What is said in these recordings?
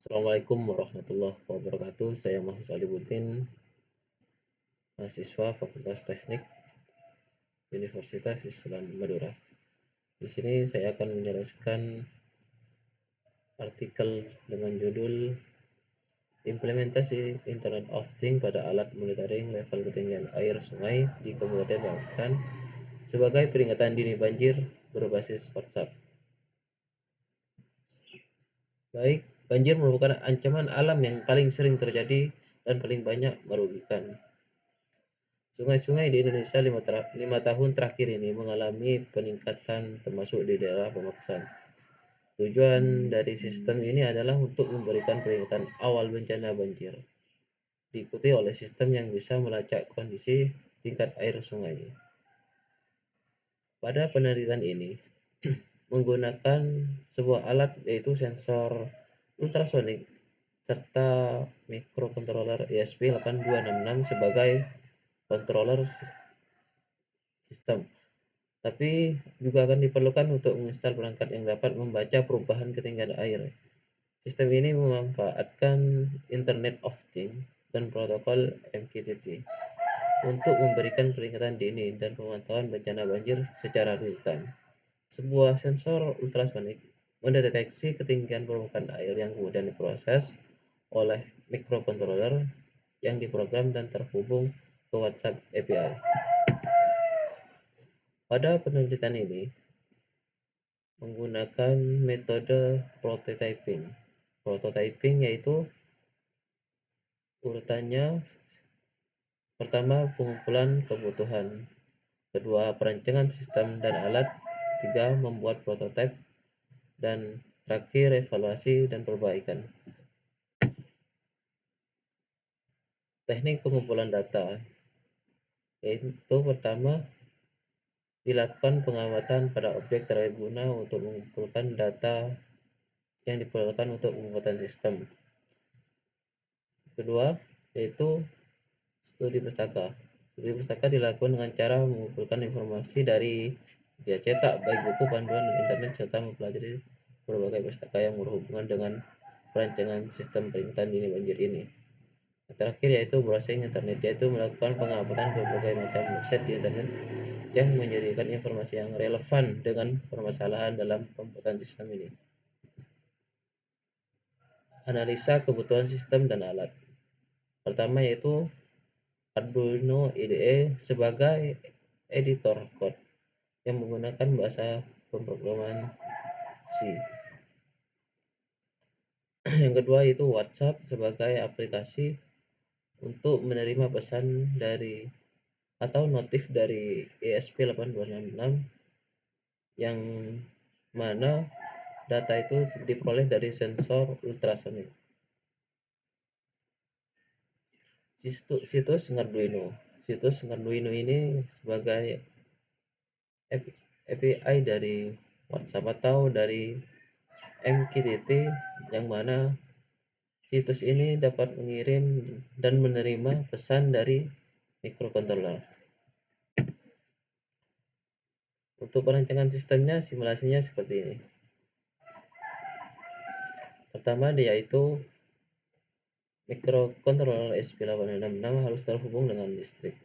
Assalamualaikum warahmatullahi wabarakatuh. Saya Muhammad Salihuddin, mahasiswa Fakultas Teknik Universitas Islam Madura. Di sini saya akan menjelaskan artikel dengan judul Implementasi Internet of Things pada alat monitoring level ketinggian air sungai di Kabupaten Pamekasan sebagai peringatan dini banjir berbasis WhatsApp. Baik, banjir merupakan ancaman alam yang paling sering terjadi dan paling banyak merugikan. Sungai-sungai di Indonesia 5 tahun terakhir ini mengalami peningkatan termasuk di daerah Pamekasan. Tujuan dari sistem ini adalah untuk memberikan peringatan awal bencana banjir, diikuti oleh sistem yang bisa melacak kondisi tingkat air sungai. Pada penelitian ini, menggunakan sebuah alat yaitu sensor ultrasonik serta microcontroller ESP8266 sebagai controller sistem. Tapi juga akan diperlukan untuk menginstal perangkat yang dapat membaca perubahan ketinggian air. Sistem ini memanfaatkan Internet of Things dan protokol MQTT untuk memberikan peringatan dini dan pemantauan bencana banjir secara real time. Sebuah sensor ultrasonik mendeteksi ketinggian permukaan air yang kemudian diproses oleh microcontroller yang diprogram dan terhubung ke WhatsApp API. Pada penelitian ini, menggunakan metode prototyping. Prototyping yaitu urutannya pertama pengumpulan kebutuhan, kedua perancangan sistem dan alat, tiga membuat prototipe, dan terakhir evaluasi dan perbaikan. Teknik pengumpulan data yaitu pertama dilakukan pengamatan pada objek terbaguna untuk mengumpulkan data yang diperlukan untuk pembuatan sistem. Kedua, yaitu studi pustaka. Studi pustaka dilakukan dengan cara mengumpulkan informasi dari media cetak, baik buku, panduan, dan internet, serta mempelajari berbagai pustaka yang berhubungan dengan perancangan sistem peringatan dini banjir ini. Yang terakhir yaitu browsing internet, yaitu melakukan pengamatan berbagai macam website di internet yang menyediakan informasi yang relevan dengan permasalahan dalam pembuatan sistem ini. Analisa kebutuhan sistem dan alat. Pertama yaitu Arduino IDE sebagai editor code yang menggunakan bahasa pemrograman C. Yang kedua yaitu WhatsApp sebagai aplikasi untuk menerima pesan dari atau notif dari ESP8266 yang mana data itu diperoleh dari sensor ultrasonik. Situs Arduino. Situs Arduino ini sebagai API dari WhatsApp atau dari MQTT yang mana situs ini dapat mengirim dan menerima pesan dari microcontroller. Untuk perancangan sistemnya, simulasinya seperti ini. Pertama yaitu microcontroller ESP8266 harus terhubung dengan listrik.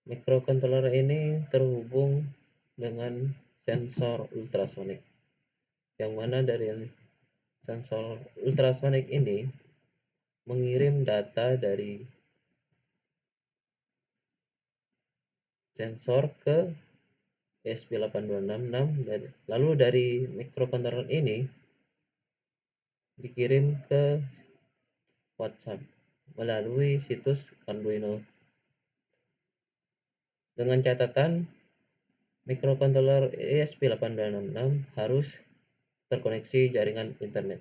Microcontroller ini terhubung dengan sensor ultrasonik, yang mana dari sensor ultrasonik ini mengirim data dari sensor ke ESP8266 dan lalu dari microcontroller ini dikirim ke WhatsApp melalui situs Arduino. Dengan catatan microcontroller ESP8266 harus terkoneksi jaringan internet.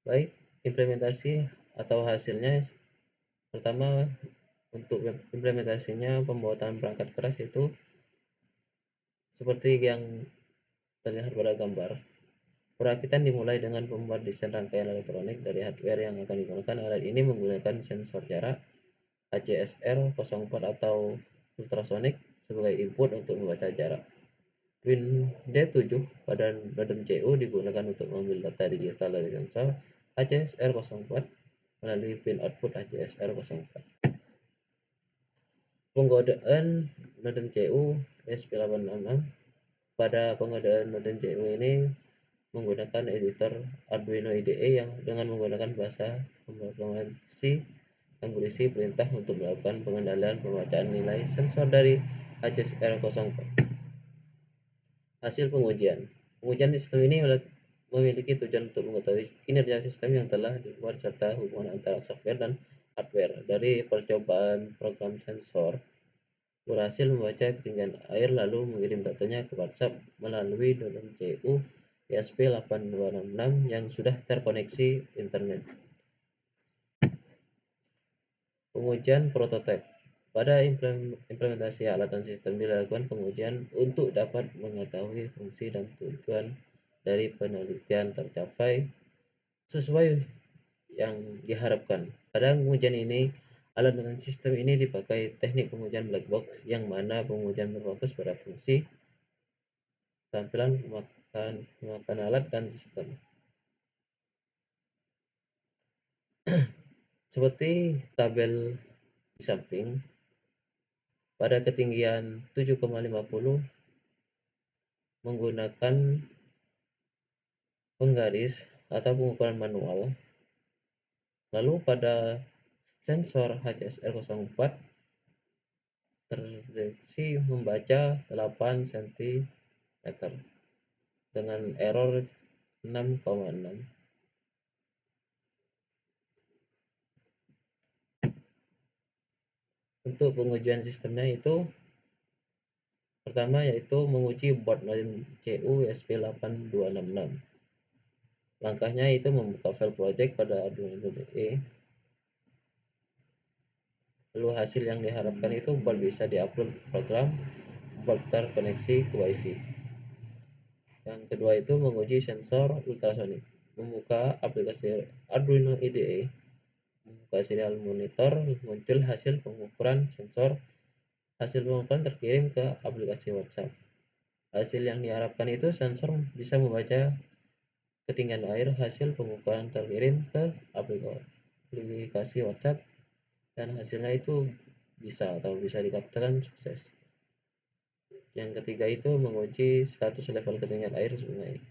Baik, implementasi atau hasilnya pertama untuk implementasinya pembuatan perangkat keras itu seperti yang terlihat pada gambar. Perakitan dimulai dengan pembuat desain rangkaian elektronik dari hardware yang akan digunakan. Alat ini menggunakan sensor jarak HCSR 04 atau ultrasonik sebagai input untuk membaca jarak. Pin D7 pada modem CU digunakan untuk mengambil data digital dari sensor HCSR04 melalui pin output HCSR04. Penggodaan modem CU ESP866. Pada penggodaan modem CU ini menggunakan editor Arduino IDE yang dengan menggunakan bahasa pemrograman C yang berisi perintah untuk melakukan pengendalian pembacaan nilai sensor dari HCSR04. Hasil pengujian. Pengujian sistem ini memiliki tujuan untuk mengetahui kinerja sistem yang telah dibuat serta hubungan antara software dan hardware. Dari percobaan program sensor berhasil membaca ketinggian air lalu mengirim datanya ke WhatsApp melalui modem CU ESP8266 yang sudah terkoneksi internet. Pengujian prototipe. Pada implementasi alat dan sistem dilakukan pengujian untuk dapat mengetahui fungsi dan tujuan dari penelitian tercapai sesuai yang diharapkan. Pada pengujian ini, alat dan sistem ini dipakai teknik pengujian black box yang mana pengujian berfokus pada fungsi, tampilan, pemakaian alat dan sistem. Seperti tabel di samping, pada ketinggian 7,50 menggunakan penggaris atau pengukuran manual. Lalu pada sensor HCSR04 terdeteksi membaca 8 cm dengan error 6,6. Untuk pengujian sistemnya itu pertama yaitu menguji board modem CU ESP8266. Langkahnya itu membuka file project pada Arduino IDE. Lalu hasil yang diharapkan itu board bisa diupload program, board terkoneksi ke WiFi. Yang kedua itu menguji sensor ultrasonik. Membuka aplikasi Arduino IDE, membuka serial monitor, muncul hasil pengukuran sensor. Hasil pengukuran terkirim ke aplikasi WhatsApp. Hasil yang diharapkan itu sensor bisa membaca ketinggian air. Hasil pengukuran terkirim ke aplikasi WhatsApp dan hasilnya itu bisa dikatakan sukses. Yang ketiga itu menguji status level ketinggian air sungai.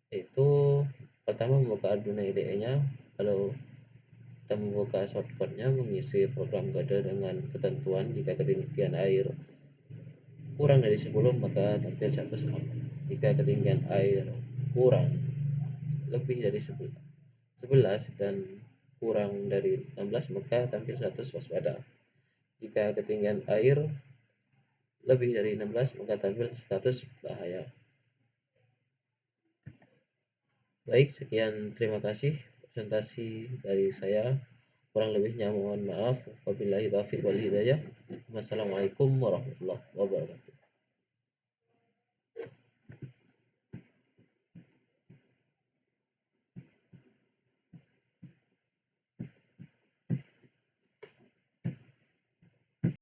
Itu pertama membuka Arduino IDE-nya, lalu kita membuka shortcut-nya, mengisi program kode dengan ketentuan jika ketinggian air kurang dari 10 maka tampil status aman. Jika ketinggian air kurang lebih dari 11 dan kurang dari 16 maka tampil status waspada. Jika ketinggian air lebih dari 16 maka tampil status bahaya. Baik, sekian, terima kasih presentasi dari saya. Kurang lebihnya mohon maaf. Wabillahi taufiq wal hidayah. Wassalamualaikum warahmatullahi wabarakatuh.